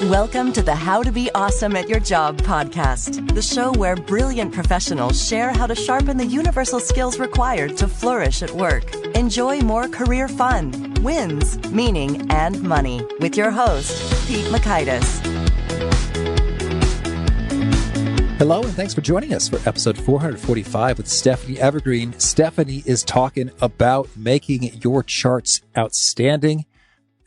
Welcome to the How to Be Awesome at Your Job podcast, the show where brilliant professionals share how to sharpen the universal skills required to flourish at work. Enjoy more career fun, wins, meaning, and money with your host, Pete Makaitis. Hello, and thanks for joining us for episode 445 with Stephanie Evergreen. Stephanie is talking about making your charts outstanding,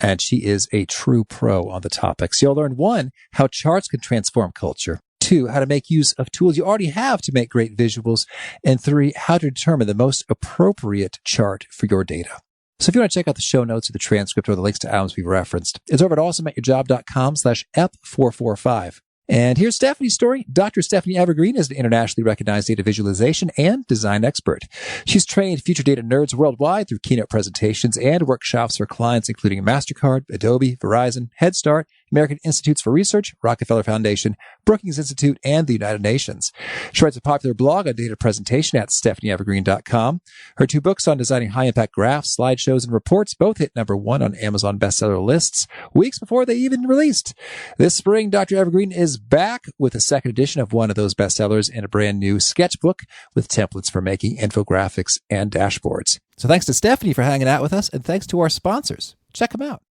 and she is a true pro on the topic. So you'll learn, 1, how charts can transform culture, 2, how to make use of tools you already have to make great visuals, and 3, how to determine the most appropriate chart for your data. So if you want to check out the show notes or the transcript or the links to items we've referenced, it's over at awesomeatyourjob.com/ep445. And here's Stephanie's story. Dr. Stephanie Evergreen is an internationally recognized data visualization and design expert. She's trained future data nerds worldwide through keynote presentations and workshops for clients including MasterCard, Adobe, Verizon, Head Start, American Institutes for Research, Rockefeller Foundation, Brookings Institute, and the United Nations. She writes a popular blog on data presentation at stephanieevergreen.com. Her 2 books on designing high-impact graphs, slideshows, and reports both hit #1 on Amazon bestseller lists weeks before they even released. This spring, Dr. Evergreen is back with a second edition of one of those bestsellers and a brand new sketchbook with templates for making infographics and dashboards. So thanks to Stephanie for hanging out with us, and thanks to our sponsors. Check them out.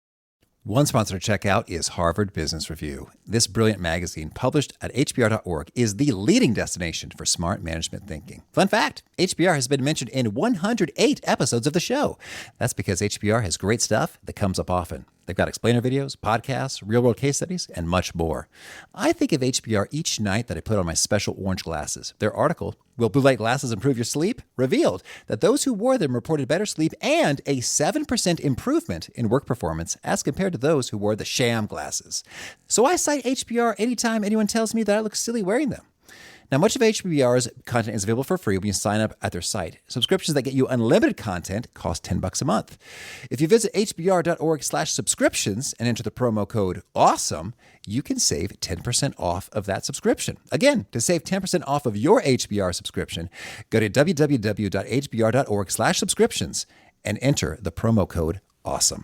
One sponsor to check out is Harvard Business Review. This brilliant magazine, published at hbr.org, is the leading destination for smart management thinking. Fun fact, HBR has been mentioned in 108 episodes of the show. That's because HBR has great stuff that comes up often. They've got explainer videos, podcasts, real-world case studies, and much more. I think of HBR each night that I put on my special orange glasses. Their article, Will Blue Light Glasses Improve Your Sleep?, revealed that those who wore them reported better sleep and a 7% improvement in work performance as compared to those who wore the sham glasses. So I cite HBR anytime anyone tells me that I look silly wearing them. Now, much of HBR's content is available for free when you sign up at their site. Subscriptions that get you unlimited content cost $10 a month. If you visit hbr.org/subscriptions and enter the promo code AWESOME, you can save 10% off of that subscription. Again, to save 10% off of your HBR subscription, go to www.hbr.org/subscriptions and enter the promo code AWESOME.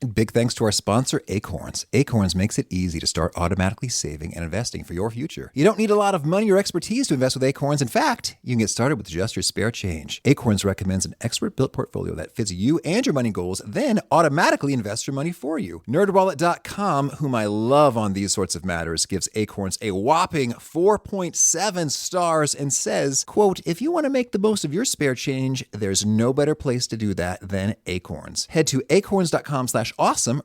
And big thanks to our sponsor, Acorns. Acorns makes it easy to start automatically saving and investing for your future. You don't need a lot of money or expertise to invest with Acorns. In fact, you can get started with just your spare change. Acorns recommends an expert-built portfolio that fits you and your money goals, then automatically invests your money for you. NerdWallet.com, whom I love on these sorts of matters, gives Acorns a whopping 4.7 stars and says, quote, "If you want to make the most of your spare change, there's no better place to do that than Acorns. Head to acorns.com/awesome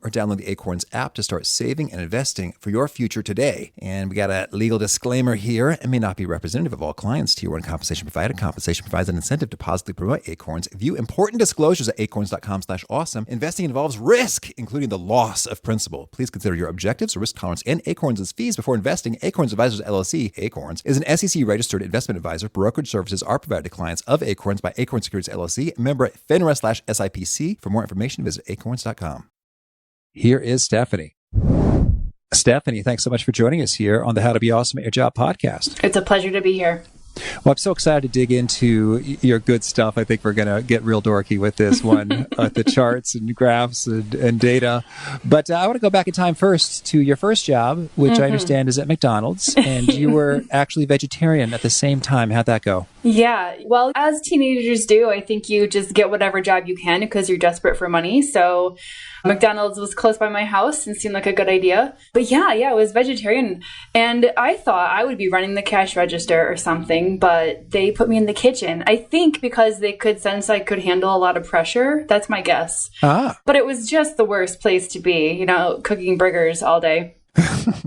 or download the Acorns app to start saving and investing for your future today." And we got a legal disclaimer here. It may not be representative of all clients. Tier 1 compensation provided. Compensation provides an incentive to positively promote Acorns. View important disclosures at acorns.com/awesome. Investing involves risk, including the loss of principal. Please consider your objectives, risk tolerance, and Acorns' fees before investing. Acorns Advisors LLC, Acorns, is an SEC-registered investment advisor. Brokerage services are provided to clients of Acorns by Acorns Securities LLC, member FINRA/SIPC. For more information, visit acorns.com. Here is Stephanie. Stephanie, thanks so much for joining us here on the How to Be Awesome at Your Job podcast. It's a pleasure to be here. Well, I'm so excited to dig into your good stuff. I think we're going to get real dorky with this one, the charts and graphs and data. But I want to go back in time first to your first job, which I understand is at McDonald's, and you were actually vegetarian at the same time. How'd that go? Yeah, well, as teenagers do, I think you just get whatever job you can because you're desperate for money. So McDonald's was close by my house and seemed like a good idea. But yeah, I was vegetarian. And I thought I would be running the cash register or something, but they put me in the kitchen. I think because they could sense I could handle a lot of pressure. That's my guess. But it was just the worst place to be, cooking burgers all day.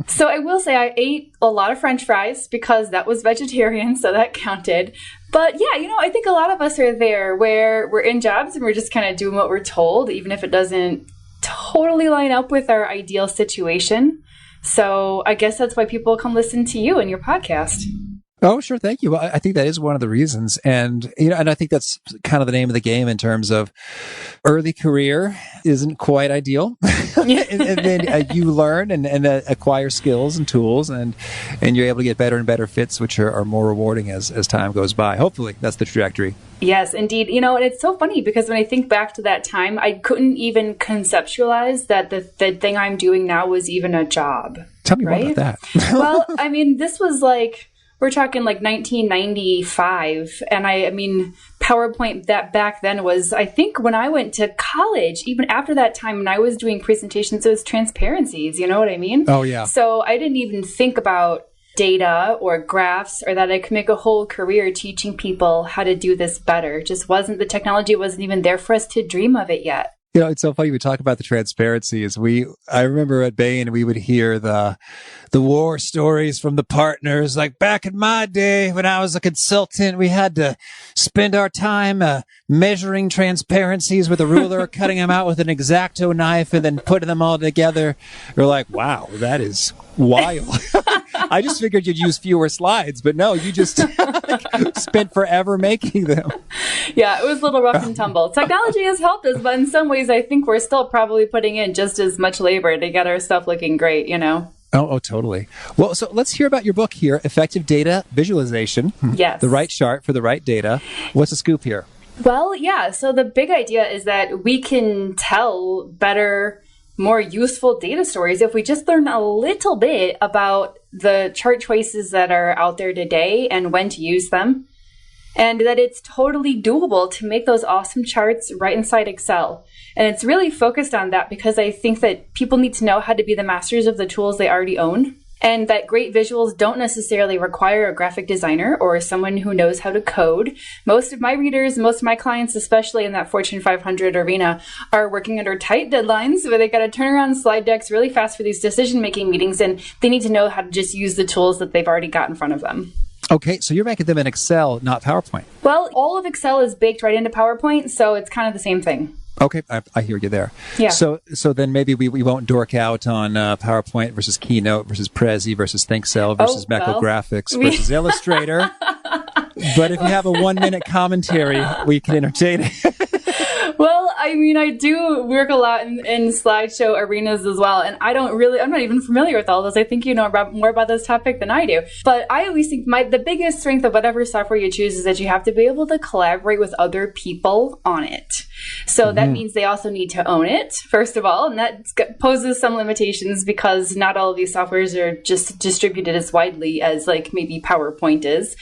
So I will say I ate a lot of French fries because that was vegetarian, so that counted. But yeah, I think a lot of us are there where we're in jobs and we're just kind of doing what we're told, even if it doesn't totally line up with our ideal situation. So I guess that's why people come listen to you and your podcast. Oh, sure. Thank you. Well, I think that is one of the reasons. And, and I think that's kind of the name of the game in terms of early career isn't quite ideal. and then you learn and acquire skills and tools and you're able to get better and better fits, which are more rewarding as time goes by. Hopefully that's the trajectory. Yes, indeed. And it's so funny because when I think back to that time, I couldn't even conceptualize that the thing I'm doing now was even a job. Tell me more about that. Well, I mean, this was we're talking 1995. And I mean, PowerPoint that back then was, I think when I went to college, even after that time when I was doing presentations, it was transparencies. You know what I mean? Oh, yeah. So I didn't even think about data or graphs or that I could make a whole career teaching people how to do this better. It just the technology wasn't even there for us to dream of it yet. It's so funny we talk about the transparencies. I remember at Bain, we would hear the war stories from the partners. Like back in my day when I was a consultant, we had to spend our time measuring transparencies with a ruler, cutting them out with an X-Acto knife, and then putting them all together. We're like, wow, that is wild. I just figured you'd use fewer slides, but no, you just spent forever making them. Yeah, it was a little rough and tumble. Technology has helped us, but in some ways, I think we're still probably putting in just as much labor to get our stuff looking great, Oh, totally. Well, so let's hear about your book here, Effective Data Visualization. Yes. The right chart for the right data. What's the scoop here? Well, yeah. So the big idea is that we can tell better, more useful data stories if we just learn a little bit about the chart choices that are out there today and when to use them. And that it's totally doable to make those awesome charts right inside Excel. And it's really focused on that because I think that people need to know how to be the masters of the tools they already own. And that great visuals don't necessarily require a graphic designer or someone who knows how to code. Most of my readers, most of my clients, especially in that Fortune 500 arena, are working under tight deadlines where they got to turn around slide decks really fast for these decision-making meetings. And they need to know how to just use the tools that they've already got in front of them. Okay, so you're making them in Excel, not PowerPoint. Well, all of Excel is baked right into PowerPoint, so it's kind of the same thing. Okay, I hear you there. Yeah. So then maybe we won't dork out on PowerPoint versus Keynote versus Prezi versus ThinkCell versus Macrographics versus Illustrator. But if you have a 1-minute commentary, we can entertain it. Well, I mean, I do work a lot in slideshow arenas as well. And I'm not even familiar with all those. I think you know more about this topic than I do. But I always think the biggest strength of whatever software you choose is that you have to be able to collaborate with other people on it. So that means they also need to own it, first of all. And that poses some limitations because not all of these softwares are just distributed as widely as maybe PowerPoint is.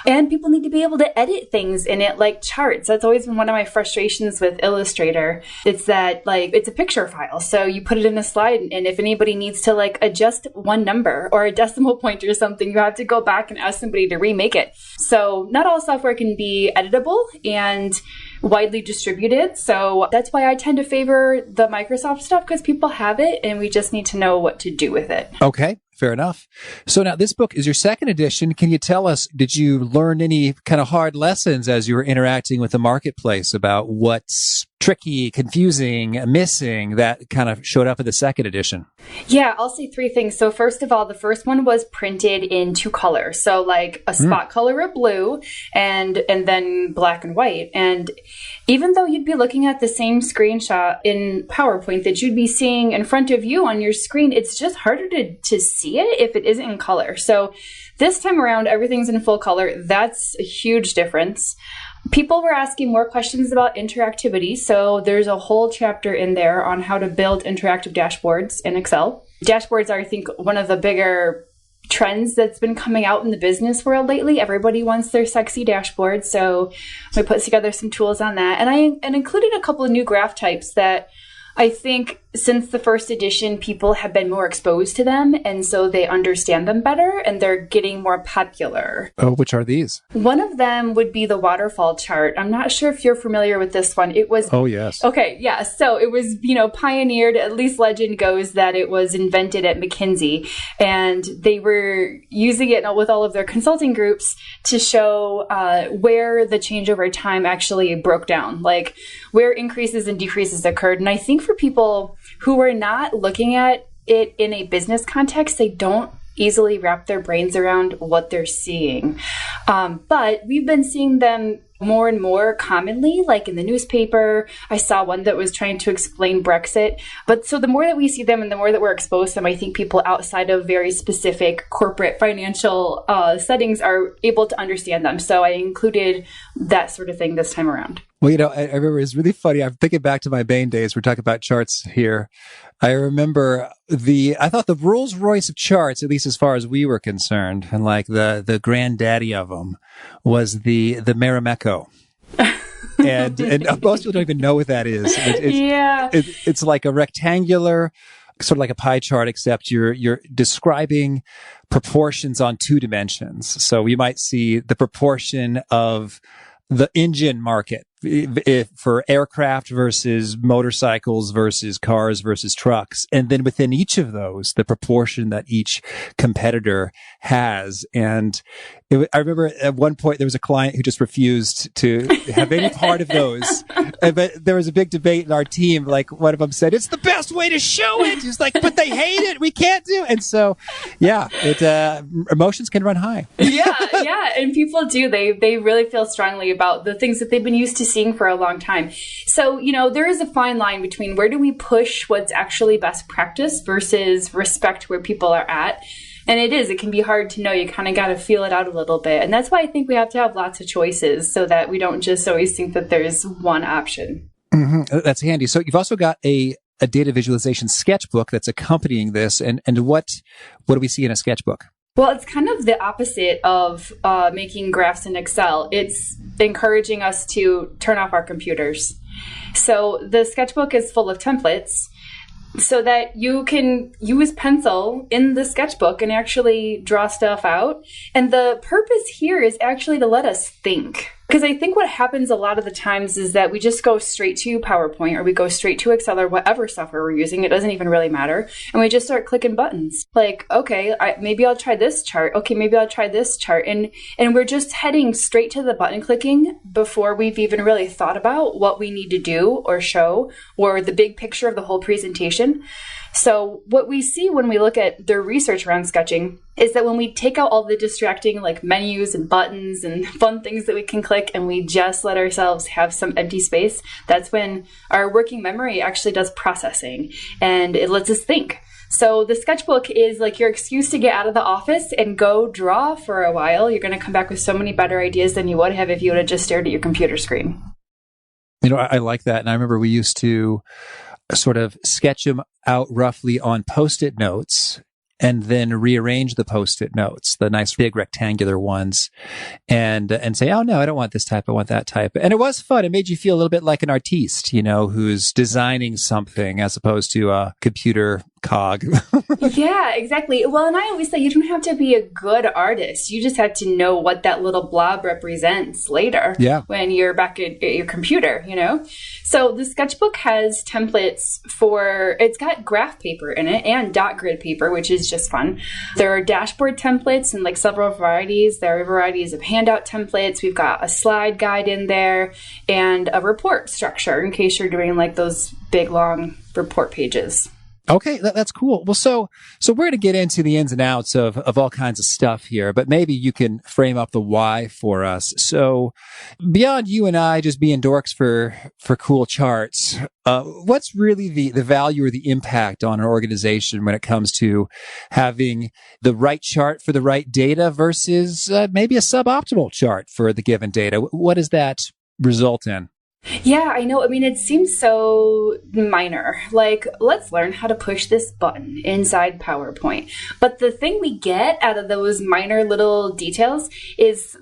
And people need to be able to edit things in it like charts. That's always been one of my frustrations with Illustrator. It's that it's a picture file. So you put it in a slide and if anybody needs to adjust one number or a decimal point or something, you have to go back and ask somebody to remake it. So not all software can be editable and widely distributed. So that's why I tend to favor the Microsoft stuff because people have it and we just need to know what to do with it. Okay. Fair enough. So now this book is your second edition. Can you tell us, did you learn any kind of hard lessons as you were interacting with the marketplace about what's tricky, confusing, missing that kind of showed up in the second edition? Yeah, I'll say 3 things. So first of all, the first one was printed in 2 colors. So a spot color of blue and then black and white. And even though you'd be looking at the same screenshot in PowerPoint that you'd be seeing in front of you on your screen, it's just harder to see it if it isn't in color. So this time around, everything's in full color. That's a huge difference. People were asking more questions about interactivity. So there's a whole chapter in there on how to build interactive dashboards in Excel. Dashboards are, I think, one of the bigger trends that's been coming out in the business world lately. Everybody wants their sexy dashboard. So I put together some tools on that. And I included a couple of new graph types that I think since the first edition, people have been more exposed to them, and so they understand them better, and they're getting more popular. Oh, which are these? One of them would be the waterfall chart. I'm not sure if you're familiar with this one. It was... Oh, yes. Okay, yeah. So it was, pioneered, at least legend goes that it was invented at McKinsey, and they were using it with all of their consulting groups to show where the change over time actually broke down, where increases and decreases occurred. And I think for people who are not looking at it in a business context, they don't easily wrap their brains around what they're seeing. But we've been seeing them more and more commonly, like in the newspaper. I saw one that was trying to explain Brexit. But so the more that we see them and the more that we're exposed to them, I think people outside of very specific corporate financial settings are able to understand them. So I included that sort of thing this time around. Well, I remember it's really funny. I'm thinking back to my Bain days. We're talking about charts here. I remember I thought the Rolls Royce of charts, at least as far as we were concerned, and like the granddaddy of them was the Marimekko. and most people don't even know what that is. It's like a rectangular, sort of like a pie chart, except you're describing proportions on 2 dimensions. So you might see the proportion of the engine market for aircraft versus motorcycles versus cars versus trucks. And then within each of those, the proportion that each competitor has. And I remember at one point there was a client who just refused to have any part of those. But there was a big debate in our team. Like one of them said, "It's the best way to show it." He's like, "But they hate it. We can't do it." And so, yeah, emotions can run high. Yeah. And people do. They really feel strongly about the things that they've been used to seeing for a long time. So, there is a fine line between where do we push what's actually best practice versus respect where people are at. And it can be hard to know. You kind of got to feel it out a little bit. And that's why I think we have to have lots of choices so that we don't just always think that there's one option. Mm-hmm. That's handy. So you've also got a data visualization sketchbook that's accompanying this. And what do we see in a sketchbook? Well, it's kind of the opposite of making graphs in Excel. It's encouraging us to turn off our computers. So the sketchbook is full of templates so that you can use pencil in the sketchbook and actually draw stuff out. And the purpose here is actually to let us think. Because I think what happens a lot of the times is that we just go straight to PowerPoint or we go straight to Excel or whatever software we're using. It doesn't even really matter. And we just start clicking buttons. Like, okay, maybe I'll try this chart. Okay, maybe I'll try this chart. And we're just heading straight to the button clicking before we've even really thought about what we need to do or show or the big picture of the whole presentation. So what we see when we look at the research around sketching is that when we take out all the distracting like menus and buttons and fun things that we can click and we just let ourselves have some empty space, that's when our working memory actually does processing and it lets us think. So the sketchbook is like your excuse to get out of the office and go draw for a while. You're going to come back with so many better ideas than you would have if you would have just stared at your computer screen. I like that. And I remember we used to sort of sketch them out roughly on Post-it notes and then rearrange the Post-it notes, the nice big rectangular ones, and say, "Oh no, I don't want this type. I want that type." And it was fun. It made you feel a little bit like an artiste, who's designing something as opposed to a computer cog. Yeah, exactly. Well, and I always say you don't have to be a good artist. You just have to know what that little blob represents later when you're back at your computer, So the sketchbook has templates it's got graph paper in it and dot grid paper, which is just fun. There are dashboard templates and like several varieties. There are varieties of handout templates. We've got a slide guide in there and a report structure in case you're doing like those big, long report pages. Okay, that's cool. Well, so we're going to get into the ins and outs of all kinds of stuff here, but maybe you can frame up the why for us. So beyond you and I just being dorks for cool charts, what's really the value or the impact on an organization when it comes to having the right chart for the right data versus maybe a suboptimal chart for the given data? What does that result in? Yeah, I know. I mean, it seems so minor. Like, let's learn how to push this button inside PowerPoint. But the thing we get out of those minor little details is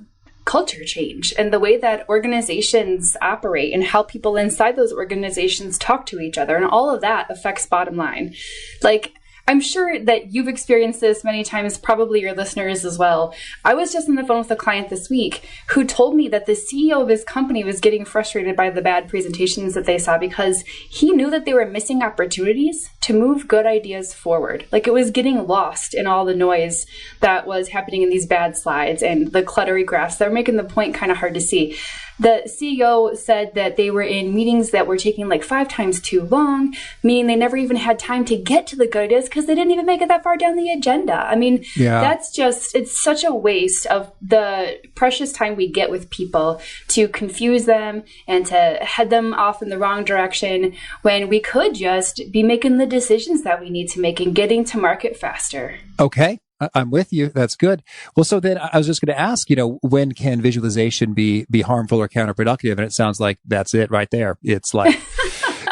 culture change and the way that organizations operate and how people inside those organizations talk to each other. And all of that affects bottom line. Like, I'm sure that you've experienced this many times, probably your listeners as well. I was just on the phone with a client this week who told me that the CEO of his company was getting frustrated by the bad presentations that they saw because he knew that they were missing opportunities to move good ideas forward. Like, it was getting lost in all the noise that was happening in these bad slides and the cluttery graphs that were making the point kind of hard to see. The CEO said that they were in meetings that were taking like 5 times too long, meaning they never even had time to get to the good ideas because they didn't even make it that far down the agenda. I mean, that's just, it's such a waste of the precious time we get with people to confuse them and to head them off in the wrong direction when we could just be making the decisions that we need to make and getting to market faster. Okay. I'm with you. That's good. Well, so then I was just going to ask, when can visualization be harmful or counterproductive? And it sounds like that's it right there. It's like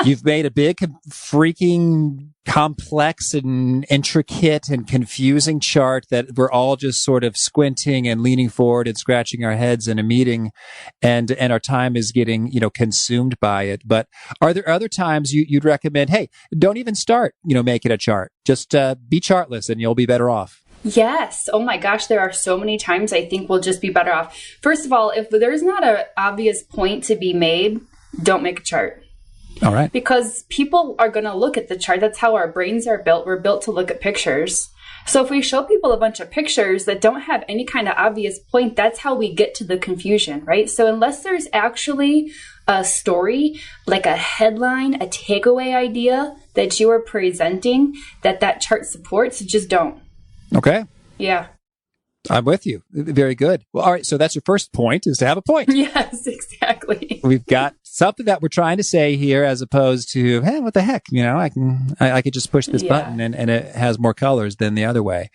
you've made a big, freaking complex and intricate and confusing chart that we're all just sort of squinting and leaning forward and scratching our heads in a meeting, and our time is getting, consumed by it. But are there other times you'd recommend, hey, don't even start, making a chart. Just be chartless and you'll be better off? Yes. Oh my gosh, there are so many times I think we'll just be better off. First of all, if there's not an obvious point to be made, don't make a chart. All right. Because people are going to look at the chart. That's how our brains are built. We're built to look at pictures. So if we show people a bunch of pictures that don't have any kind of obvious point, that's how we get to the confusion, right? So unless there's actually a story, like a headline, a takeaway idea that you are presenting that chart supports, just don't. Okay. Yeah. I'm with you. Very good. Well, all right. So that's your first point, is to have a point. Yes, exactly. We've got something that we're trying to say here, as opposed to, hey, what the heck? I could just push this button and it has more colors than the other way.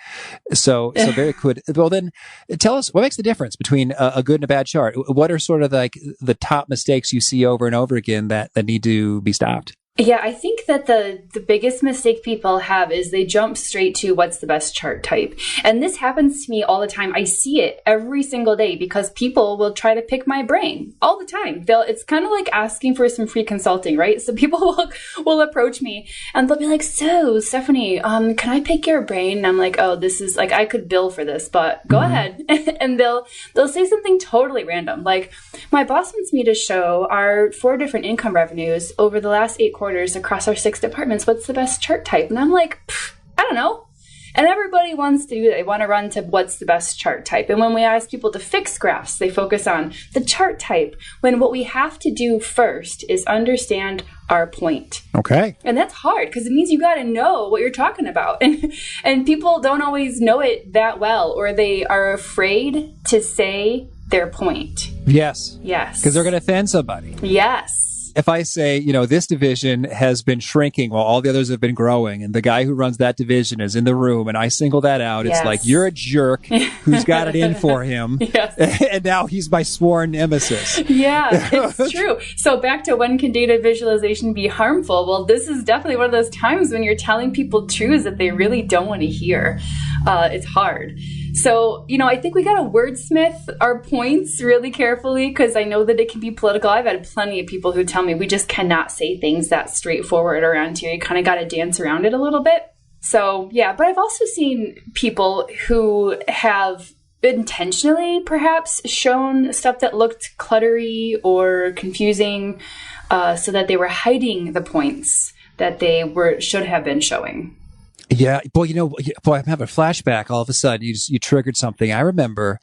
So very good. Well, then tell us what makes the difference between a good and a bad chart. What are sort of like the top mistakes you see over and over again that need to be stopped? Yeah, I think that the biggest mistake people have is they jump straight to what's the best chart type. And this happens to me all the time. I see it every single day because people will try to pick my brain all the time. It's kind of like asking for some free consulting, right? So people will approach me and they'll be like, so Stephanie, can I pick your brain? And I'm like, oh, this is like, I could bill for this, but go ahead. And they'll say something totally random. Like, my boss wants me to show our 4 different income revenues over the last 8 quarters across our 6 departments. What's the best chart type? And I'm like, I don't know. And everybody wants to do that. They want to run to what's the best chart type. And when we ask people to fix graphs, they focus on the chart type, when what we have to do first is understand our point. Okay. And that's hard because it means you got to know what you're talking about. And people don't always know it that well, or they are afraid to say their point. Yes. Yes. Because they're going to offend somebody. Yes. If I say, this division has been shrinking while all the others have been growing, and the guy who runs that division is in the room, and I single that out, It's like, you're a jerk who's got it in for him. Yes. And now he's my sworn nemesis. Yeah, it's true. So back to, when can data visualization be harmful? Well, this is definitely one of those times when you're telling people truths that they really don't want to hear. It's hard. So, I think we got to wordsmith our points really carefully, because I know that it can be political. I've had plenty of people who tell me we just cannot say things that straightforward around here. You kind of got to dance around it a little bit. So, yeah, but I've also seen people who have intentionally perhaps shown stuff that looked cluttery or confusing, so that they were hiding the points that they should have been showing. Yeah. Boy, I'm having a flashback. All of a sudden, you triggered something. I remember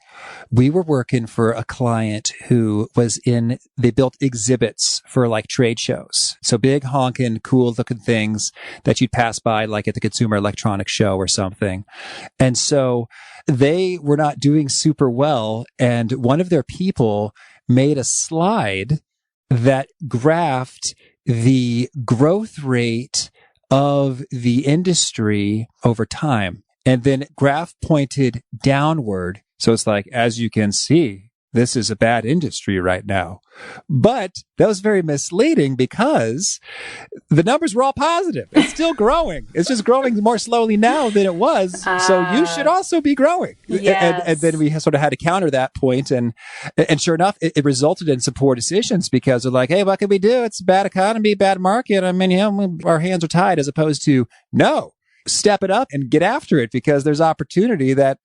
we were working for a client who they built exhibits for like trade shows. So big honking, cool looking things that you'd pass by like at the Consumer Electronics Show or something. And so they were not doing super well. And one of their people made a slide that graphed the growth rate of the industry over time. And then graph pointed downward. So it's like, as you can see, this is a bad industry right now. But that was very misleading because the numbers were all positive. It's still growing. It's just growing more slowly now than it was. So you should also be growing. Yes. And then we sort of had to counter that point. And sure enough, it resulted in some poor decisions because they're like, hey, what can we do? It's a bad economy, bad market. I mean, our hands are tied, as opposed to, no, step it up and get after it because there's opportunity that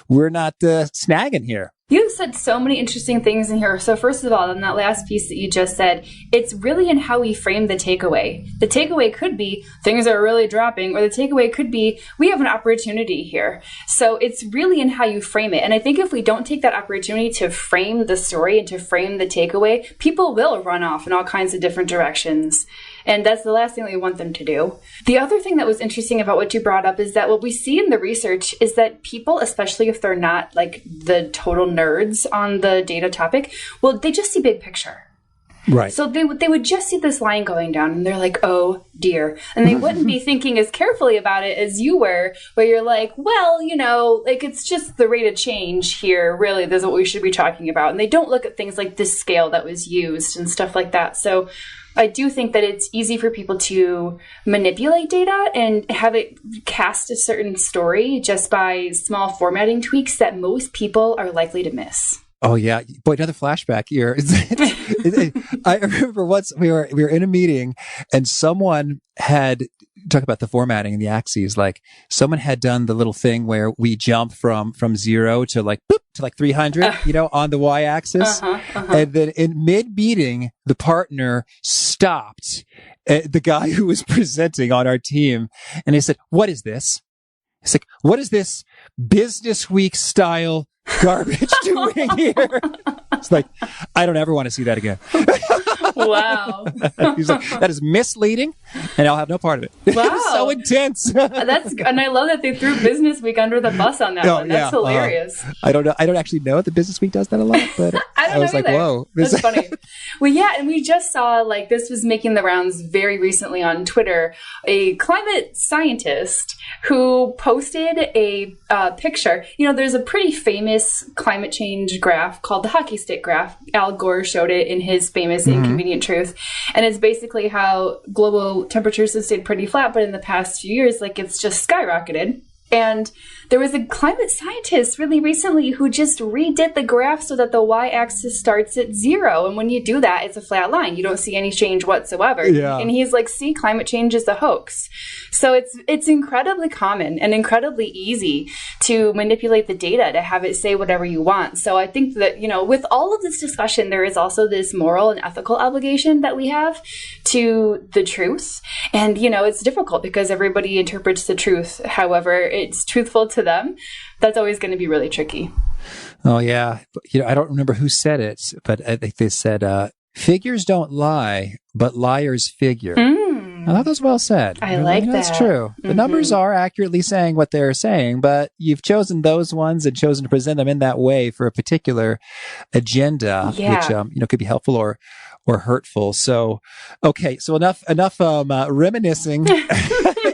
we're not snagging here. You said so many interesting things in here. So first of all, in that last piece that you just said, it's really in how we frame the takeaway. The takeaway could be things are really dropping, or the takeaway could be we have an opportunity here. So it's really in how you frame it. And I think if we don't take that opportunity to frame the story and to frame the takeaway, people will run off in all kinds of different directions. And that's the last thing that we want them to do. The other thing that was interesting about what you brought up is that what we see in the research is that people, especially if they're not like the total nerds on the data topic, well, they just see big picture. Right. So they would just see this line going down and they're like, oh dear. And they wouldn't be thinking as carefully about it as you were, where you're like, well, like it's just the rate of change here. Really, this is what we should be talking about. And they don't look at things like this scale that was used and stuff like that. So I do think that it's easy for people to manipulate data and have it cast a certain story just by small formatting tweaks that most people are likely to miss. Oh yeah, boy! Another flashback here. I remember once we were in a meeting, and someone had talk about the formatting and the axes. Like someone had done the little thing where we jump from 0 to like boop, to like 300, on the y-axis, and then in mid meeting, the partner stopped the guy who was presenting on our team, and he said, "What is this?" He's like, "What is this Business Week style garbage doing here?" It's like, I don't ever want to see that again. Wow. He's like, that is misleading, and I'll have no part of it. Wow. So intense. And I love that they threw Business Week under the bus on that one. That's hilarious. I don't know. I don't actually know if the Business Week does that a lot, but I was like, whoa. That's funny. Well, yeah, and we just saw, like, this was making the rounds very recently on Twitter, a climate scientist who posted a picture. There's a pretty famous climate change graph called the hockey stick graph. Al Gore showed it in his famous Inconvenient Truth. And it's basically how global temperatures have stayed pretty flat, but in the past few years, like, it's just skyrocketed. And there was a climate scientist really recently who just redid the graph so that the y-axis starts at 0. And when you do that, it's a flat line. You don't see any change whatsoever. Yeah. And he's like, see, climate change is a hoax. So it's incredibly common and incredibly easy to manipulate the data to have it say whatever you want. So I think that, with all of this discussion, there is also this moral and ethical obligation that we have to the truth. And, it's difficult because everybody interprets the truth however it's truthful to them. That's always going to be really tricky. Oh, yeah. I don't remember who said it, but I think they said, figures don't lie, but liars figure. I thought that was well said. I like that. That's true. The numbers are accurately saying what they're saying, but you've chosen those ones and chosen to present them in that way for a particular agenda, which could be helpful or hurtful. So, okay, so enough reminiscing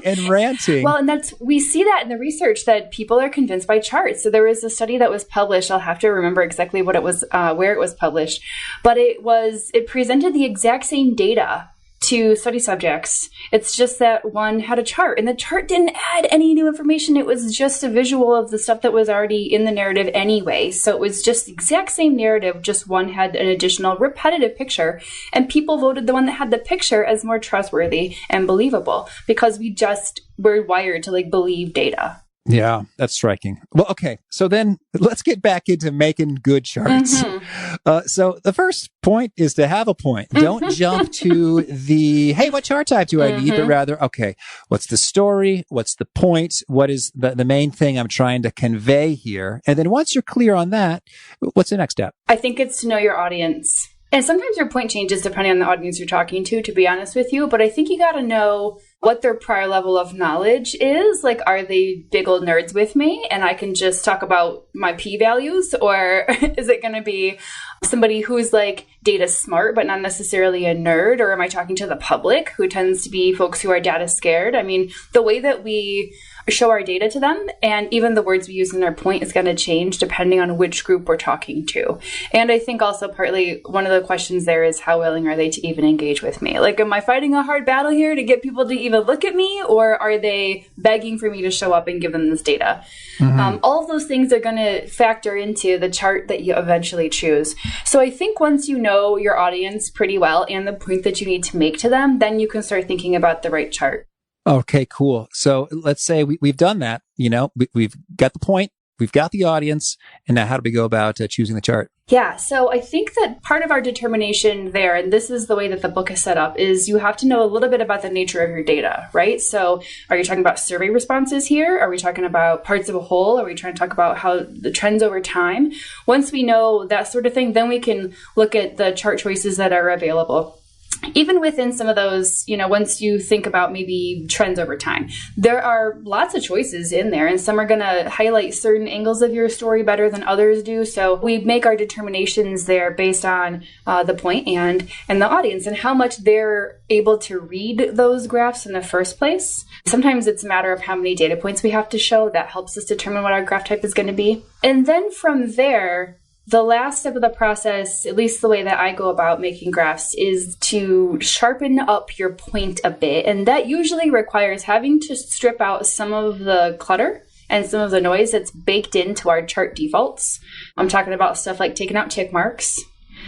and ranting. Well, and we see that in the research that people are convinced by charts. So there was a study that was published. I'll have to remember exactly what it was, where it was published, but it presented the exact same data to study subjects. It's just that one had a chart, and the chart didn't add any new information. It was just a visual of the stuff that was already in the narrative anyway. So it was just the exact same narrative, just one had an additional repetitive picture, and people voted the one that had the picture as more trustworthy and believable because we're wired to believe data. Yeah, that's striking. Well, okay. So then let's get back into making good charts. So the first point is to have a point. Don't jump to the, hey, what chart type do I need? But rather, okay, what's the story? What's the point? What is the main thing I'm trying to convey here? And then once you're clear on that, what's the next step? I think it's to know your audience. And sometimes your point changes depending on the audience you're talking to be honest with you. But I think you got to know what their prior level of knowledge is. Like, are they big old nerds with me and I can just talk about my p-values? Or is it going to be somebody who's data smart, but not necessarily a nerd? Or am I talking to the public, who tends to be folks who are data scared? I mean, the way that we show our data to them and even the words we use in our point is going to change depending on which group we're talking to. And I think also partly one of the questions there is how willing are they to even engage with me? Am I fighting a hard battle here to get people to even look at me, or are they begging for me to show up and give them this data? All of those things are going to factor into the chart that you eventually choose. So I think once you know your audience pretty well and the point that you need to make to them, then you can start thinking about the right chart. Okay, cool. So let's say we've done that. We've got the point, we've got the audience, and now how do we go about choosing the chart? Yeah, so I think that part of our determination there, and this is the way that the book is set up, is you have to know a little bit about the nature of your data, right? So are you talking about survey responses here? Are we talking about parts of a whole? Are we trying to talk about how the trends over time? Once we know that sort of thing, then we can look at the chart choices that are available. Even within some of those, once you think about maybe trends over time, there are lots of choices in there, and some are going to highlight certain angles of your story better than others do. So we make our determinations there based on the point and the audience and how much they're able to read those graphs in the first place. Sometimes it's a matter of how many data points we have to show. That helps us determine what our graph type is going to be. And then from there, the last step of the process, at least the way that I go about making graphs, is to sharpen up your point a bit. And that usually requires having to strip out some of the clutter and some of the noise that's baked into our chart defaults. I'm talking about stuff like taking out tick marks.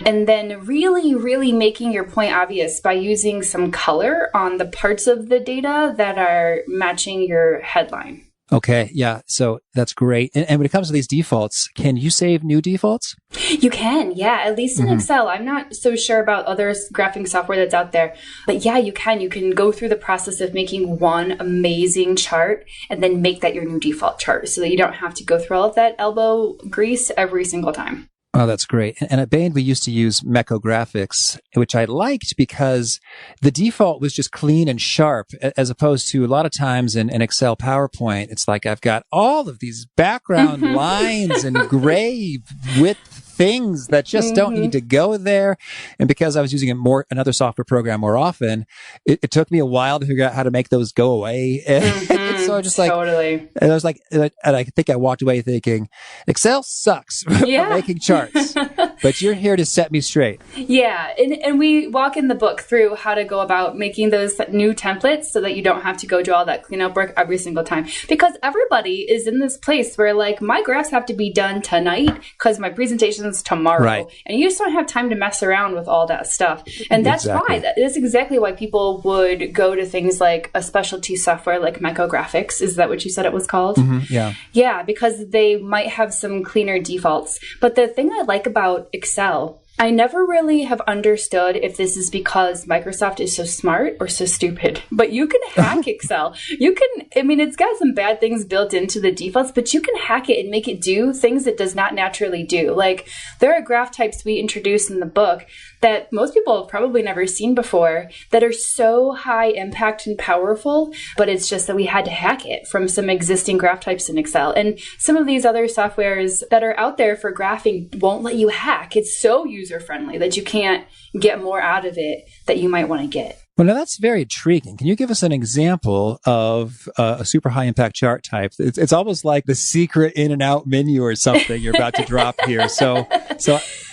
And then really, really making your point obvious by using some color on the parts of the data that are matching your headline. Okay, yeah, so that's great. And when it comes to these defaults, can you save new defaults? You can, yeah, at least in Excel. I'm not so sure about other graphing software that's out there. But yeah, you can. You can go through the process of making one amazing chart and then make that your new default chart so that you don't have to go through all of that elbow grease every single time. Oh, that's great. And at Bain, we used to use Mecho graphics, which I liked because the default was just clean and sharp, as opposed to a lot of times in Excel PowerPoint, it's like I've got all of these background lines and gray width things that just don't need to go there. And because I was using another software program more often, it took me a while to figure out how to make those go away. And so I just totally. And I was like, and I think I walked away thinking, Excel sucks for making charts, but you're here to set me straight. Yeah. And we walk in the book through how to go about making those new templates so that you don't have to go do all that cleanup work every single time. Because everybody is in this place where my graphs have to be done tonight because my presentation's tomorrow. Right. And you just don't have time to mess around with all that stuff. And that's why. That's exactly why people would go to things like a specialty software like Mecho Graphics. Is that what you said it was called? Yeah. Yeah, because they might have some cleaner defaults. But the thing I like about Excel, I never really have understood if this is because Microsoft is so smart or so stupid. But you can hack Excel. It's got some bad things built into the defaults, but you can hack it and make it do things it does not naturally do. Like, there are graph types we introduce in the book that most people have probably never seen before that are so high impact and powerful, but it's just that we had to hack it from some existing graph types in Excel. And some of these other softwares that are out there for graphing won't let you hack. It's so user-friendly that you can't get more out of it that you might want to get. Well, now that's very intriguing. Can you give us an example of a super high impact chart type? It's almost like the secret in and out menu or something you're about to drop here. So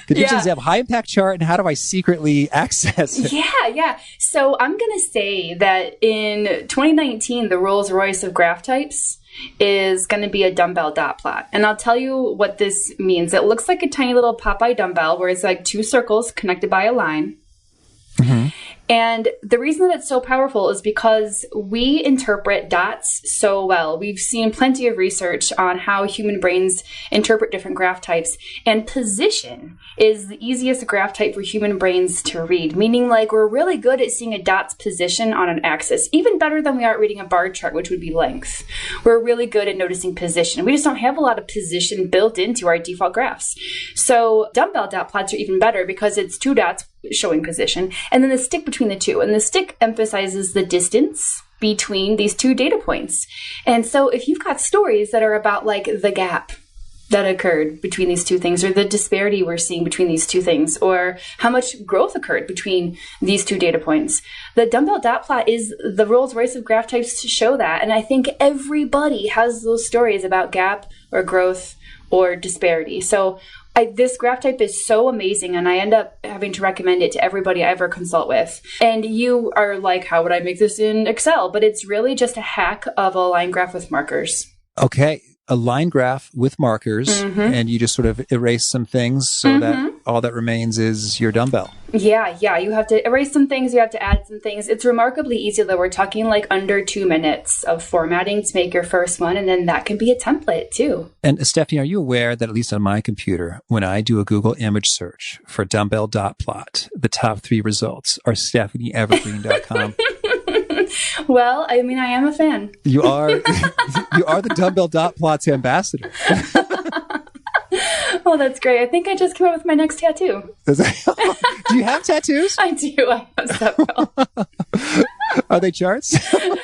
could you just have high impact chart and how do I secretly access it? Yeah. So I'm going to say that in 2019, the Rolls Royce of graph types is going to be a dumbbell dot plot. And I'll tell you what this means. It looks like a tiny little Popeye dumbbell where it's like two circles connected by a line. And the reason that it's so powerful is because we interpret dots so well. We've seen plenty of research on how human brains interpret different graph types. And position is the easiest graph type for human brains to read, meaning we're really good at seeing a dot's position on an axis, even better than we are at reading a bar chart, which would be length. We're really good at noticing position. We just don't have a lot of position built into our default graphs. So dumbbell dot plots are even better because it's two dots showing position, and then the stick between the two. And the stick emphasizes the distance between these two data points. And so if you've got stories that are about the gap that occurred between these two things, or the disparity we're seeing between these two things, or how much growth occurred between these two data points, the dumbbell dot plot is the Rolls Royce of graph types to show that. And I think everybody has those stories about gap or growth or disparity. So this graph type is so amazing, and I end up having to recommend it to everybody I ever consult with. And you are like, how would I make this in Excel? But it's really just a hack of a line graph with markers. Okay. a line graph with markers, and you just sort of erase some things so that all that remains is your dumbbell. Yeah. You have to erase some things. You have to add some things. It's remarkably easy, though. We're talking like under 2 minutes of formatting to make your first one. And then that can be a template too. And Stephanie, are you aware that at least on my computer, when I do a Google image search for dumbbell dot plot, the top 3 results are stephanieevergreen.com? Well, I mean, I am a fan. You are the dumbbell dot plots ambassador. Oh, that's great. I think I just came up with my next tattoo. Do you have tattoos? I do. I have several. Are they charts? One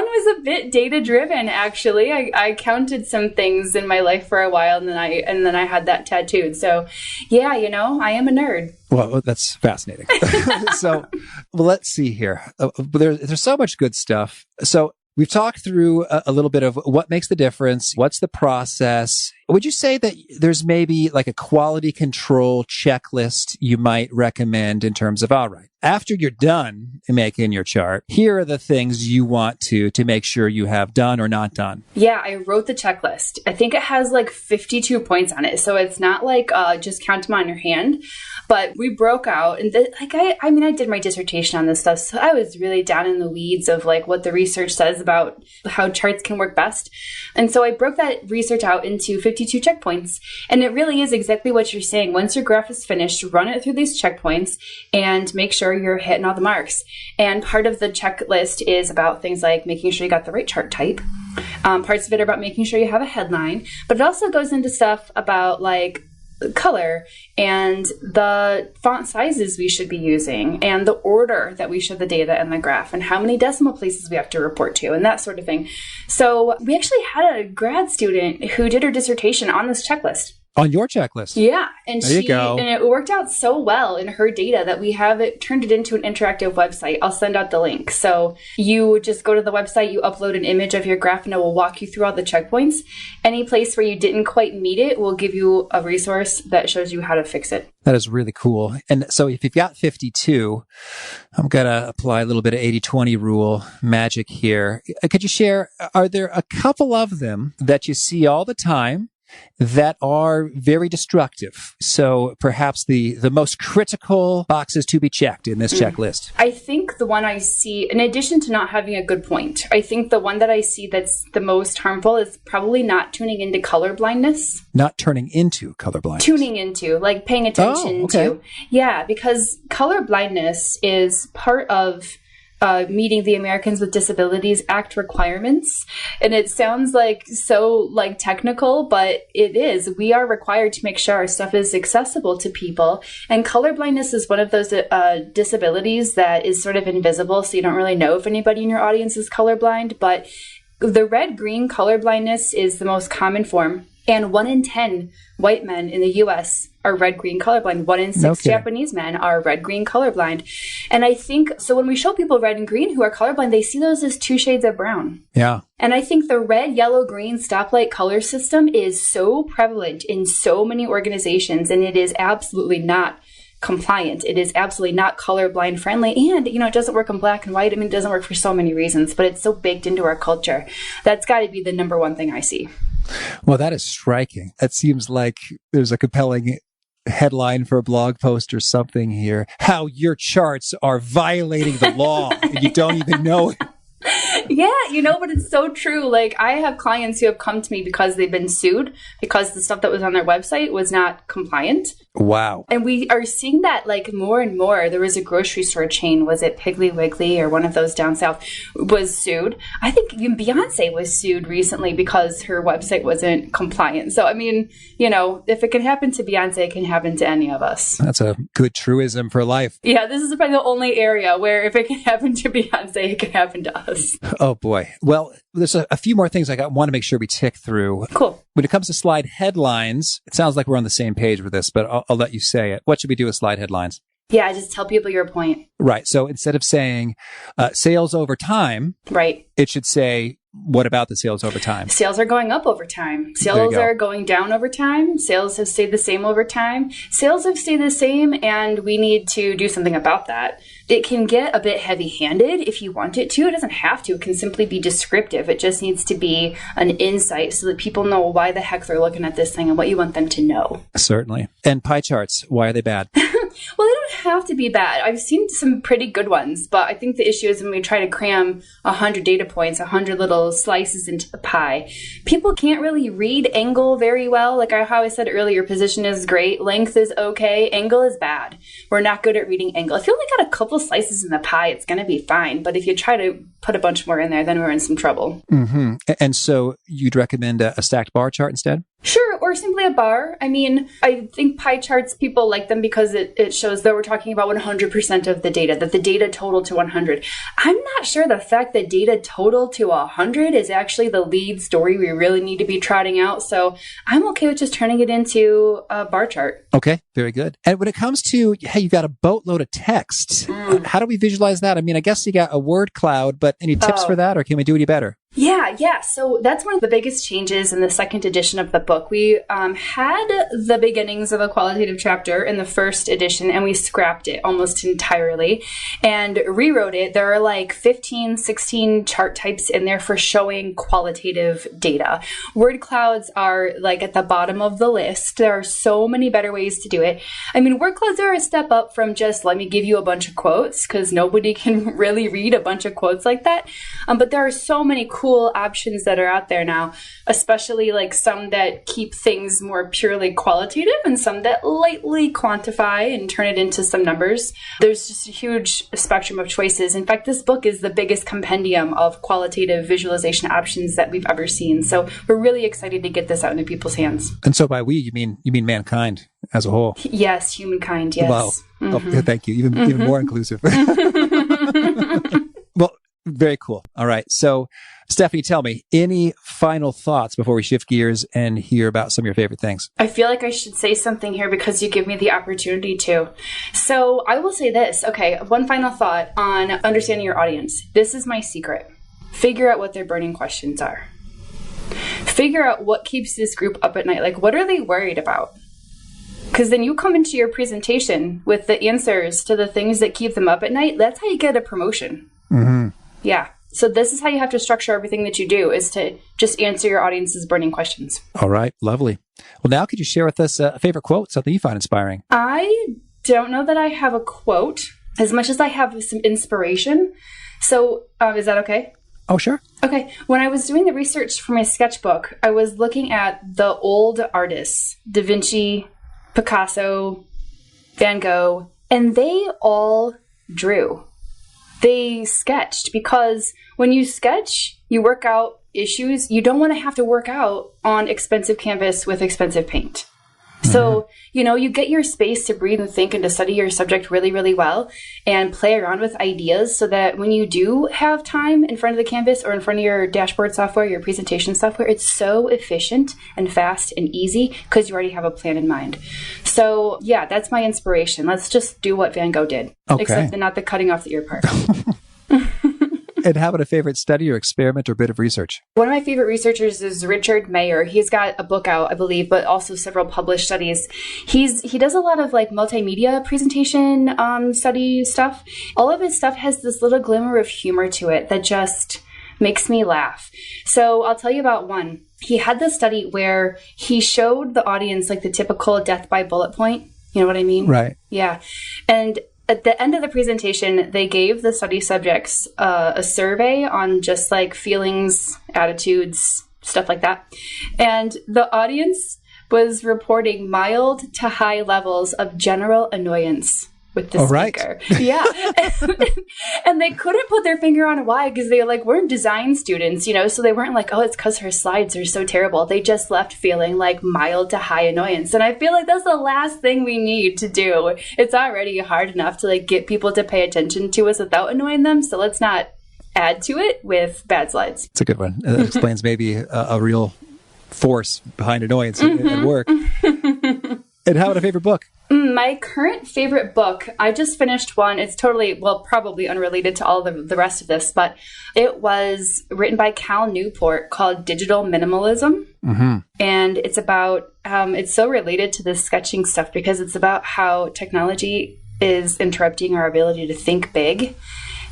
was a bit data driven, actually. I counted some things in my life for a while, and then I had that tattooed. So, yeah, I am a nerd. Well, that's fascinating. So, let's see here. There's so much good stuff. So, we've talked through a little bit of what makes the difference. What's the process? Would you say that there's maybe like a quality control checklist you might recommend in terms of, all right, after you're done making your chart, here are the things you want to make sure you have done or not done? Yeah, I wrote the checklist. I think it has like 52 points on it. So it's not like just count them on your hand. But we broke out, and I did my dissertation on this stuff, so I was really down in the weeds of like what the research says about how charts can work best. And so I broke that research out into 52 checkpoints, and it really is exactly what you're saying. Once your graph is finished, run it through these checkpoints and make sure you're hitting all the marks. And part of the checklist is about things like making sure you got the right chart type. Parts of it are about making sure you have a headline, but it also goes into stuff about like color and the font sizes we should be using and the order that we show the data in the graph and how many decimal places we have to report to and that sort of thing. So we actually had a grad student who did her dissertation on this checklist. On your checklist? Yeah. And there you go. And it worked out so well in her data that we have turned it into an interactive website. I'll send out the link. So you just go to the website, you upload an image of your graph, and it will walk you through all the checkpoints. Any place where you didn't quite meet it will give you a resource that shows you how to fix it. That is really cool. And so if you've got 52, I'm going to apply a little bit of 80-20 rule magic here. Could you share, are there a couple of them that you see all the time that are very destructive? So perhaps the most critical boxes to be checked in this checklist. I think the one I see, in addition to not having a good point, I think the one that I see that's the most harmful is probably not tuning into color blindness. Not turning into color blindness. Tuning into, like paying attention to. Yeah, because color blindness is part of meeting the Americans with Disabilities Act requirements. And it sounds like so like technical, but it is. We are required to make sure our stuff is accessible to people. And colorblindness is one of those disabilities that is sort of invisible. So you don't really know if anybody in your audience is colorblind. But the red-green colorblindness is the most common form. And 1 in 10 white men in the U.S. are red-green colorblind. 1 in 6 Japanese men are red-green colorblind. And I think, so when we show people red and green who are colorblind, they see those as 2 shades of brown. Yeah. And I think the red, yellow, green stoplight color system is so prevalent in so many organizations, and it is absolutely not compliant. It is absolutely not colorblind friendly. And, it doesn't work in black and white. I mean, it doesn't work for so many reasons, but it's so baked into our culture. That's got to be the number one thing I see. Well, that is striking. That seems like there's a compelling headline for a blog post or something here. How your charts are violating the law and you don't even know it. Yeah, but it's so true. Like, I have clients who have come to me because they've been sued because the stuff that was on their website was not compliant. Wow. And we are seeing that like more and more. There was a grocery store chain, was it Piggly Wiggly or one of those down south, was sued. I think even Beyonce was sued recently because her website wasn't compliant. So, I mean, if it can happen to Beyonce, it can happen to any of us. That's a good truism for life. Yeah, this is probably the only area where if it can happen to Beyonce, it can happen to us. Oh, boy. Well, there's a few more things I want to make sure we tick through. Cool. When it comes to slide headlines, it sounds like we're on the same page with this, but I'll let you say it. What should we do with slide headlines? Yeah, just tell people your point. Right. So instead of saying sales over time, right, it should say what about the sales over time? Sales are going up over time. Sales are going down over time. Sales have stayed the same over time. Sales have stayed the same, and we need to do something about that. It can get a bit heavy-handed if you want it to. It doesn't have to. It can simply be descriptive. It just needs to be an insight so that people know why the heck they're looking at this thing and what you want them to know. Certainly. And pie charts, why are they bad? Well, they don't have to be bad. I've seen some pretty good ones, but I think the issue is when we try to cram 100 data points, 100 little slices into the pie, people can't really read angle very well. Like how I said earlier, position is great, length is okay, angle is bad. We're not good at reading angle. If you only got a couple slices in the pie, it's going to be fine. But if you try to put a bunch more in there, then we're in some trouble. Mm-hmm. And so you'd recommend a stacked bar chart instead? Sure, or simply a bar. I mean, I think pie charts, people like them because it shows that we're talking about 100% of the data, that the data total to 100. I'm not sure the fact that data total to 100 is actually the lead story we really need to be trotting out. So I'm okay with just turning it into a bar chart. Okay, very good. And when it comes to, hey, you've got a boatload of text, how do we visualize that? I mean, I guess you got a word cloud, but any tips for that, or can we do any better? Yeah. So that's one of the biggest changes in the second edition of the book. We had the beginnings of a qualitative chapter in the first edition, and we scrapped it almost entirely and rewrote it. There are like 15, 16 chart types in there for showing qualitative data. Word clouds are like at the bottom of the list. There are so many better ways to do it. I mean, word clouds are a step up from just let me give you a bunch of quotes, because nobody can really read a bunch of quotes like that. But there are so many cool options that are out there now, especially like some that keep things more purely qualitative and some that lightly quantify and turn it into some numbers. There's just a huge spectrum of choices. In fact, this book is the biggest compendium of qualitative visualization options that we've ever seen. So we're really excited to get this out into people's hands. And so by we, you mean mankind as a whole? Yes, humankind, yes. Wow. Mm-hmm. Oh, thank you. Even more inclusive. Well, very cool. All right. So, Stephanie, tell me, any final thoughts before we shift gears and hear about some of your favorite things? I feel like I should say something here because you give me the opportunity to. So I will say this. Okay, one final thought on understanding your audience. This is my secret. Figure out what their burning questions are. Figure out what keeps this group up at night. Like, what are they worried about? Because then you come into your presentation with the answers to the things that keep them up at night. That's how you get a promotion. Mm-hmm. Yeah. So this is how you have to structure everything that you do, is to just answer your audience's burning questions. All right. Lovely. Well, now could you share with us a favorite quote, something you find inspiring? I don't know that I have a quote as much as I have some inspiration. So is that okay? Oh, sure. Okay. When I was doing the research for my sketchbook, I was looking at the old artists, Da Vinci, Picasso, Van Gogh, and they all drew. They sketched, because when you sketch, you work out issues. You don't want to have to work out on expensive canvas with expensive paint. So, you get your space to breathe and think and to study your subject really, really well and play around with ideas so that when you do have time in front of the canvas or in front of your dashboard software, your presentation software, it's so efficient and fast and easy because you already have a plan in mind. So, yeah, that's my inspiration. Let's just do what Van Gogh did, except not the cutting off the ear part. And how about a favorite study or experiment or bit of research? One of my favorite researchers is Richard Mayer. He's got a book out, I believe, but also several published studies. He does a lot of like multimedia presentation study stuff. All of his stuff has this little glimmer of humor to it that just makes me laugh. So I'll tell you about one. He had this study where he showed the audience like the typical death by bullet point. You know what I mean? Right. Yeah. And at the end of the presentation, they gave the study subjects a survey on just like feelings, attitudes, stuff like that. And the audience was reporting mild to high levels of general annoyance with the speaker. Right. Yeah. And they couldn't put their finger on why, because they weren't design students, so they weren't like, oh, it's because her slides are so terrible. They just left feeling like mild to high annoyance. And I feel like that's the last thing we need to do. It's already hard enough to get people to pay attention to us without annoying them. So let's not add to it with bad slides. It's a good one. That explains maybe a real force behind annoyance at work. And how about a favorite book? My current favorite book, I just finished one. It's totally, probably unrelated to all the rest of this, but it was written by Cal Newport called Digital Minimalism. Mm-hmm. And it's about, it's so related to this sketching stuff because it's about how technology is interrupting our ability to think big.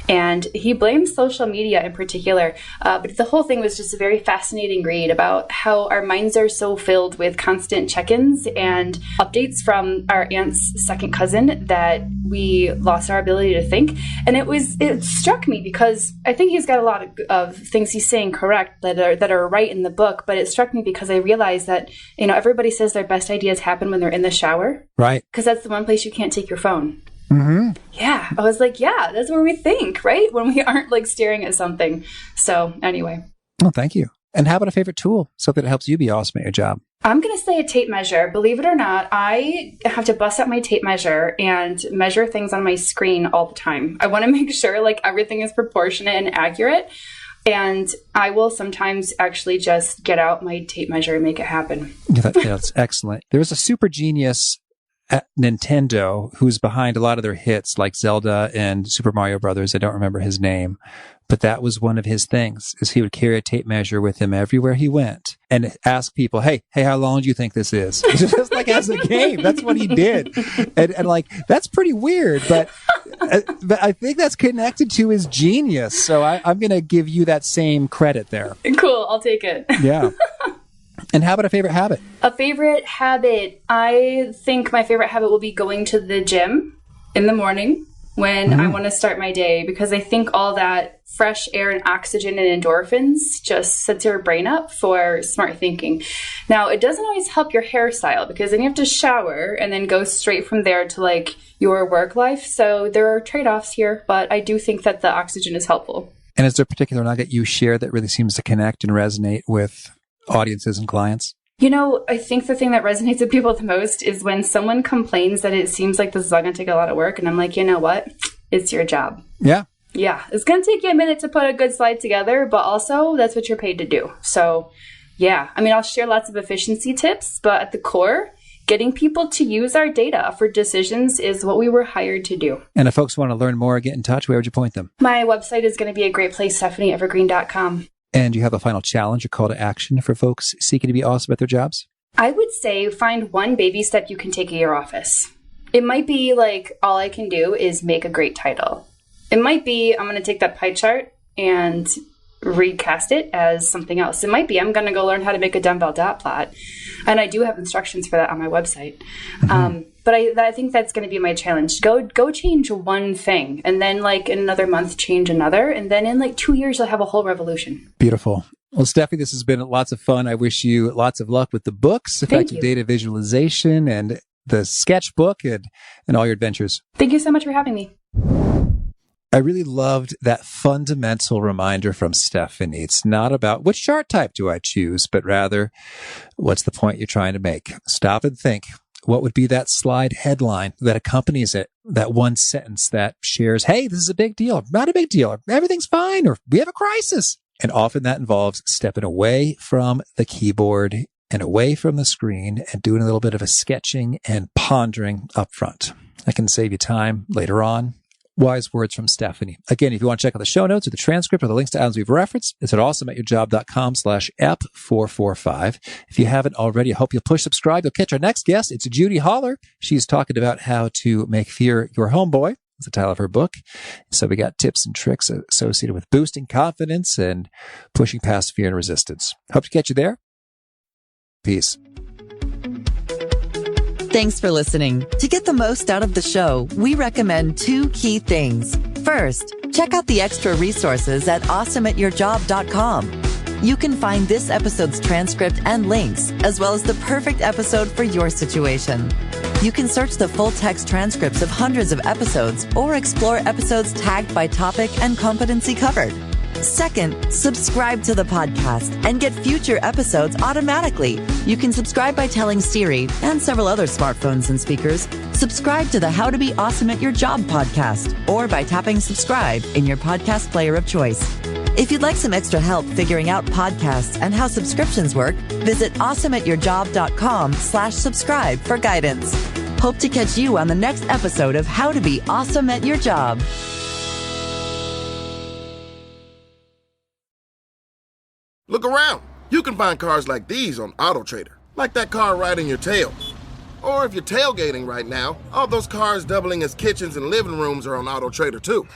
And he blames social media in particular. But the whole thing was just a very fascinating read about how our minds are so filled with constant check-ins and updates from our aunt's second cousin that we lost our ability to think. And it struck me because I think he's got a lot of things he's saying correct that are right in the book. But it struck me because I realized that, everybody says their best ideas happen when they're in the shower. Right. Because that's the one place you can't take your phone. Mm-hmm. Yeah, I was like, yeah, that's where we think, right? When we aren't like staring at something. So anyway. Well, thank you. And how about a favorite tool? Something that helps you be awesome at your job? I'm going to say a tape measure. Believe it or not, I have to bust out my tape measure and measure things on my screen all the time. I want to make sure like everything is proportionate and accurate. And I will sometimes actually just get out my tape measure and make it happen. That's excellent. There was a super genius at Nintendo who's behind a lot of their hits like Zelda and Super Mario Brothers. I don't remember his name, but that was one of his things is he would carry a tape measure with him everywhere he went and ask people, hey, how long do you think this is? Just like as a game. That's what he did. And like, that's pretty weird, but I think that's connected to his genius. So I'm going to give you that same credit there. Cool. I'll take it. Yeah. And how about a favorite habit? A favorite habit. I think my favorite habit will be going to the gym in the morning when I want to start my day, because I think all that fresh air and oxygen and endorphins just sets your brain up for smart thinking. Now, it doesn't always help your hairstyle because then you have to shower and then go straight from there to like your work life. So there are trade-offs here, but I do think that the oxygen is helpful. And is there a particular nugget you share that really seems to connect and resonate with audiences and clients? I think the thing that resonates with people the most is when someone complains that it seems like this is all going to take a lot of work. And I'm like, you know what? It's your job. Yeah. Yeah. It's going to take you a minute to put a good slide together, but also that's what you're paid to do. So yeah, I mean, I'll share lots of efficiency tips, but at the core, getting people to use our data for decisions is what we were hired to do. And if folks want to learn more, get in touch, where would you point them? My website is going to be a great place, StephanieEvergreen.com. And you have a final challenge or call to action for folks seeking to be awesome at their jobs? I would say find one baby step you can take at your office. It might be like, all I can do is make a great title. It might be, I'm going to take that pie chart and recast it as something else. It might be, I'm going to go learn how to make a dumbbell dot plot. And I do have instructions for that on my website. Mm-hmm. But I think that's going to be my challenge. Go change one thing. And then like in another month, change another. And then in like 2 years, you'll have a whole revolution. Beautiful. Well, Steffi, this has been lots of fun. I wish you lots of luck with the books, effective data visualization, and the sketchbook and all your adventures. Thank you so much for having me. I really loved that fundamental reminder from Stephanie. It's not about which chart type do I choose, but rather what's the point you're trying to make. Stop and think. What would be that slide headline that accompanies it? That one sentence that shares, hey, this is a big deal, not a big deal, or everything's fine, or we have a crisis. And often that involves stepping away from the keyboard and away from the screen and doing a little bit of a sketching and pondering up front. That can save you time later on. Wise words from Stephanie. Again, if you want to check out the show notes or the transcript or the links to items we've referenced, it's at awesomeatyourjob.com/ep445. If you haven't already, I hope you'll push subscribe. You'll catch our next guest. It's Judy Haller. She's talking about how to make fear your homeboy. That's the title of her book. So we got tips and tricks associated with boosting confidence and pushing past fear and resistance. Hope to catch you there. Peace. Thanks for listening. To get the most out of the show, we recommend 2 key things. First, check out the extra resources at awesomeatyourjob.com. You can find this episode's transcript and links, as well as the perfect episode for your situation. You can search the full text transcripts of hundreds of episodes or explore episodes tagged by topic and competency covered. Second, subscribe to the podcast and get future episodes automatically. You can subscribe by telling Siri and several other smartphones and speakers, subscribe to the How to Be Awesome at Your Job podcast, or by tapping subscribe in your podcast player of choice. If you'd like some extra help figuring out podcasts and how subscriptions work, visit awesomeatyourjob.com/subscribe for guidance. Hope to catch you on the next episode of How to Be Awesome at Your Job. Look around. You can find cars like these on AutoTrader, like that car riding your tail. Or if you're tailgating right now, all those cars doubling as kitchens and living rooms are on AutoTrader too.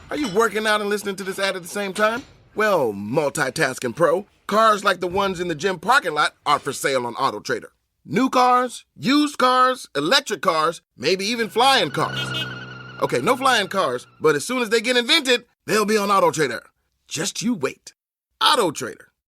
Are you working out and listening to this ad at the same time? Well, multitasking pro, cars like the ones in the gym parking lot are for sale on AutoTrader. New cars, used cars, electric cars, maybe even flying cars. Okay, no flying cars, but as soon as they get invented, they'll be on AutoTrader. Just you wait. AutoTrader.